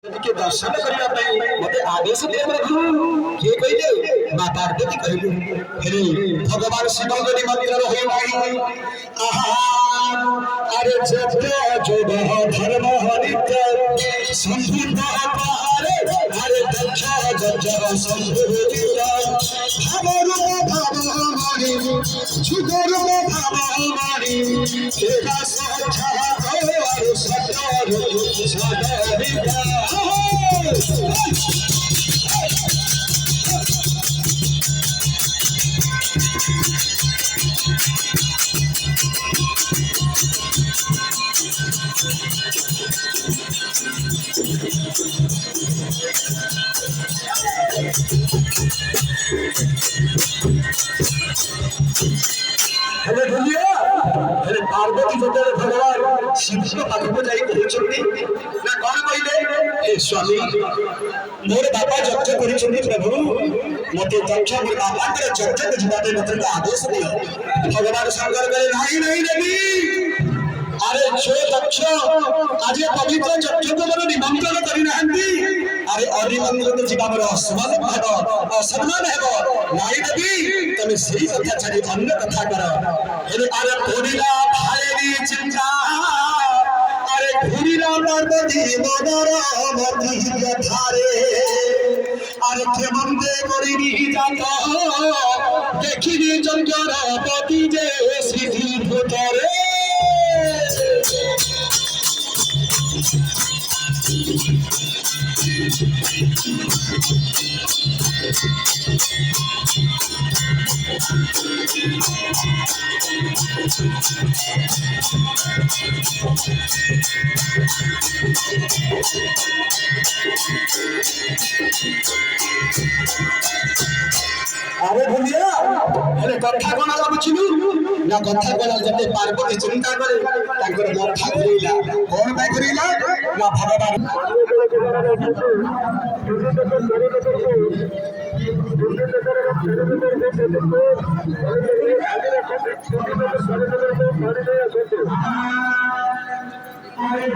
के दर्शन करने मत आदेश दे प्रभु किए कहले मां पार्वती कहले हे भगवान शिव जदि मंदिर रही नहीं आहा अरे जप जोग धर्म हरित संपूर्ण पारे अरे दक्ष जज्जर संपूर्ण भावरो भावमानी सुगरो भावमानी तेरा सच्चा और सत्य सदा हेले भूलिया हेले पार्वती जतरे भगवान शिव के पाखକୁ ଯାଇ କହିଛନ୍ତି ନା କଣ କହିଲେ हे स्वामी मोर बाबा ଯଜ୍ଞ କରିଛନ୍ତି प्रभु मते ଯଜ୍ଞ मोर बाबाଙ୍କର ଯଜ୍ଞ ଯିବା ପାଇଁ ମତେ आदेश दियो भगवान शंकर कहले नहीं नहीं देवी अरे जो दक्ष आज पवित्र यज्ञ को मोर निमंत्रण करि नाहंती अरे अनिमंत्रित जीवा मोर असमान हेबो असम्मान हेबो नहीं देवी तमे सही कथा छाड़ी अन्य कथा कर अरे कोडिला भाईरी चिंता अरे घुरिला पार्वती मदर मति धारे अरे केमंदे करिनी जात देखिनी जंजर पति जे सिद्धि भूतरे अरे भूलिया हेले कथा कोना बुझिनु ना कथा कोना जते पार्वती चिंता करे ताकर कथा करिला कोन बाय करिला ना भगवान अरे